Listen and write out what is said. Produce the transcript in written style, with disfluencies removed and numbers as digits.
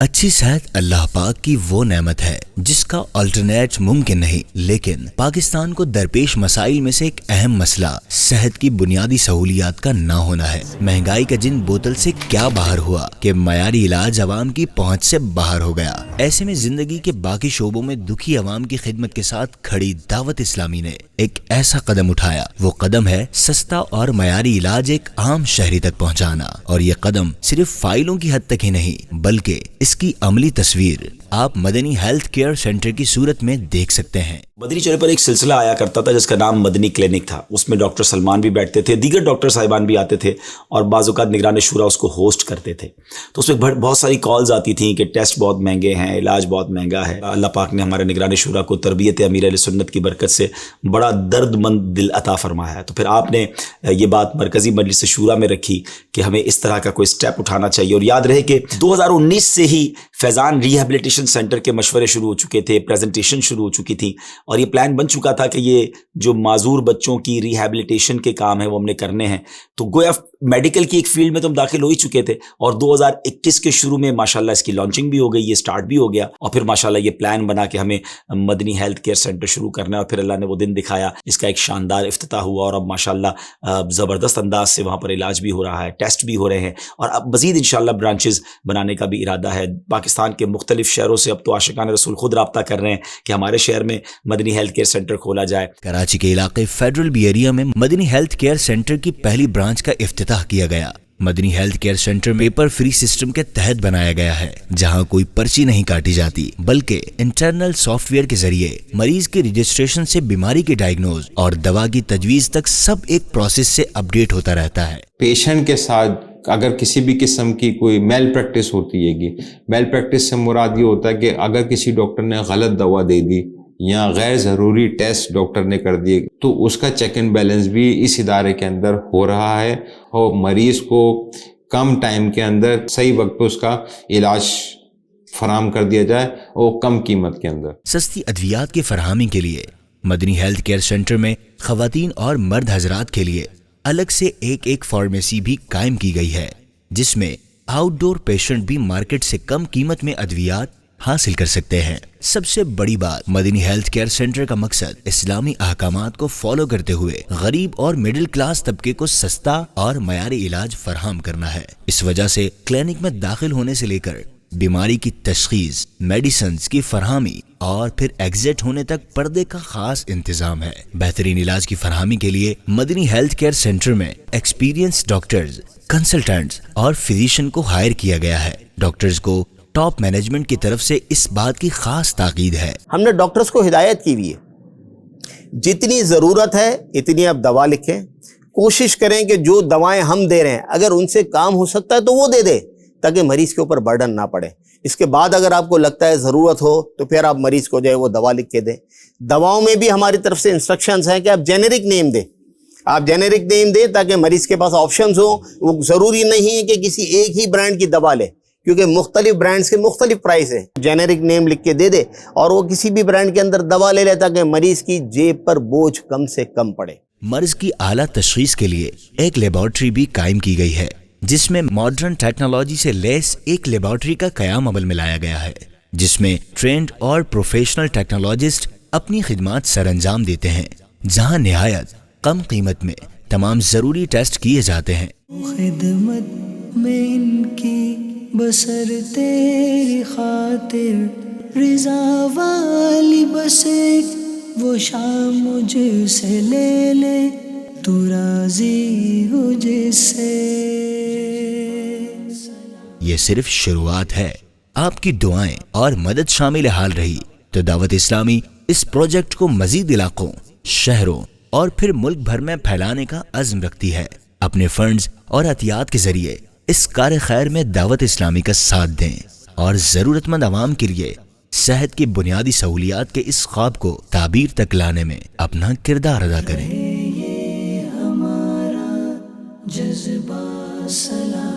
अच्छी सेहत अल्लाह पाक की वो नेमत है जिसका अल्टरनेट मुमकिन नहीं, लेकिन पाकिस्तान को दरपेश मसाइल में से एक अहम मसला सेहत की बुनियादी सहूलियात का ना होना है। महंगाई का जिन बोतल से क्या बाहर हुआ कि मयारी इलाज अवाम की पहुंच से बाहर हो गया। ऐसे में जिंदगी के बाकी शोबों में दुखी अवाम की खिदमत के साथ खड़ी दावत इस्लामी ने एक ऐसा कदम उठाया। वो कदम है सस्ता और मयारी इलाज एक आम शहरी तक पहुँचाना। और ये कदम सिर्फ फाइलों की हद तक ही नहीं बल्कि इसकी अमली तस्वीर आप मदनी हेल्थ केयर सेंटर की सूरत में देख सकते हैं। मदनी चौरे पर एक सिलसिला आया करता था जिसका नाम मदनी क्लिनिक था। उसमें डॉक्टर सलमान भी बैठते थे, दीगर डॉक्टर साहिबान भी आते थे और बाज़ औक़ात निगरान शुरा उसको होस्ट करते थे। तो उसमें बहुत सारी कॉल्स आती थी कि टेस्ट बहुत महंगे हैं, इलाज बहुत महंगा है। अल्लाह पाक ने हमारे निगरान शुरा को तरबियत अमीर अहले सुन्नत की बरकत से बड़ा दर्दमंद दिल अता फरमाया है। तो फिर आपने ये बात मरकज़ी मजलिस शूरा में रखी कि हमें इस तरह का कोई स्टेप उठाना चाहिए। और याद रहे कि 2019 से ही फैज़ान रिहैबिलिटेशन सेंटर के मशवरे शुरू हो चुके थे, प्रेजेंटेशन शुरू हो चुकी थी और ये प्लान बन चुका था कि ये जो माजूर बच्चों की रिहैबिलिटेशन के काम है वो हमने करने हैं। तो गोया मेडिकल की एक फील्ड में तो हम दाखिल हो ही चुके थे और 2021 के शुरू में माशाल्लाह इसकी लॉन्चिंग भी हो गई, ये स्टार्ट भी हो गया और फिर माशाल्लाह ये प्लान बना कि हमें मदनी हेल्थ केयर सेंटर शुरू करना है। और फिर अल्लाह ने वो दिन दिखाया, इसका एक शानदार इफ्तिताह हुआ और अब माशाल्लाह ज़बरदस्त अंदाज से वहाँ पर इलाज भी हो रहा है, टेस्ट भी हो रहे हैं और अब मज़ीद इंशाल्लाह ब्रांचेस बनाने का भी इरादा है। पाकिस्तान के मुख्तलिफ शहरों से अब तो आशिकान रसूल खुद राब्ता कर रहे हैं कि हमारे शहर में मदनी हेल्थ केयर सेंटर खोला जाए। कराची के इलाके फेडरल बी एरिया में मदनी हेल्थ केयर सेंटर की पहली ब्रांच का इफ्तिताह किया गया। Madani health care centre paper free system के तहत बनाया गया है, जहां कोई पर्ची नहीं काटी जाती बल्कि इंटरनल सॉफ्टवेयर के जरिए मरीज के रजिस्ट्रेशन से बीमारी की डायग्नोज और दवा की तजवीज तक सब एक प्रोसेस से अपडेट होता रहता है। पेशेंट के साथ अगर किसी भी किस्म की कोई मेल प्रैक्टिस होती है, मेल प्रैक्टिस से मुराद ये होता है कि अगर किसी डॉक्टर ने गलत दवा दे दी या गैर ज़रूरी टेस्ट डॉक्टर ने कर दिए तो उसका चेक एंड बैलेंस भी इस इदारे के अंदर हो रहा है और मरीज़ को कम टाइम के अंदर सही वक्त पर उसका इलाज फराहम कर दिया जाए और कम कीमत के अंदर। सस्ती अद्वियात की फरहमी के लिए मदनी हेल्थ केयर सेंटर में खवातीन और मर्द हजरात के लिए अलग से एक फार्मेसी भी कायम की गई है, जिसमें आउटडोर पेशेंट भी मार्केट से कम कीमत में अद्वियात हासिल कर सकते हैं। सबसे बड़ी बात, मदनी हेल्थ केयर सेंटर का मकसद इस्लामी अहकामात को फॉलो करते हुए गरीब और मिडिल क्लास तबके को सस्ता और मयारी इलाज फराहम करना है। इस वजह से क्लिनिक में दाखिल होने से लेकर बीमारी की तशखीस, मेडिसिन की फरहमी और फिर एग्जिट होने तक पर्दे का खास इंतजाम है। बेहतरीन इलाज की फरहमी के लिए मदनी हेल्थ केयर सेंटर में एक्सपीरियंस डॉक्टर्स, कंसल्टेंट्स और फिजिशियन को हायर किया गया है। डॉक्टर्स को टॉप मैनेजमेंट की तरफ से इस बात की खास ताकीद है। हमने डॉक्टर्स को हिदायत की हुई है, जितनी ज़रूरत है इतनी आप दवा लिखें। कोशिश करें कि जो दवाएं हम दे रहे हैं अगर उनसे काम हो सकता है तो वो दे दे, ताकि मरीज़ के ऊपर बर्डन ना पड़े। इसके बाद अगर आपको लगता है ज़रूरत हो तो फिर आप मरीज़ को जो है वो दवा लिख के दें। दवाओं में भी हमारी तरफ से इंस्ट्रक्शंस हैं कि आप जेनेरिक नेम दें, आप जेनेरिक नेम दें ताकि मरीज़ के पास ऑप्शंस हो। वो ज़रूरी नहीं है कि किसी एक ही ब्रांड की दवा ले, क्योंकि मुख्तलिफ ब्रांड्स के मुख्तलिफ प्राइस है। जेनेरिक नेम लिख के दे दे और वो किसी भी ब्रांड के अंदर दवा ले लेता कि मरीज की जेब पर बोझ कम से कम पड़े। मर्ज की आला तशखीस के लिए एक लेबोरेटरी भी कायम की गई है, जिसमें मॉडर्न टेक्नोलॉजी से लेस एक लेबोरेटरी का कयाम अमल में लाया गया है, जिसमें ट्रेंड और प्रोफेशनल टेक्नोलॉजिस्ट अपनी खिदमात सरअंजाम देते हैं, जहां निहायत कम कीमत में तमाम जरूरी टेस्ट किए जाते हैं। खिदमत में इनकी बसर तेरी खातिर रिजा वाली बस एक वो शाम मुझसे ले ले, तू राजी हो जिससे। ये सिर्फ शुरुआत है। आपकी दुआएं और मदद शामिल हाल रही तो दावत इस्लामी इस प्रोजेक्ट को मजीद इलाकों, शहरों और फिर मुल्क भर में फैलाने का अज़्म रखती है। अपने फंड्स और अतियात के जरिए इस कार खैर में दावत इस्लामी का साथ दें और जरूरतमंद आवाम के लिए सेहत की बुनियादी सहूलियात के इस ख्वाब को ताबीर तक लाने में अपना किरदार अदा करें। ये हमारा जज्बा सलाम।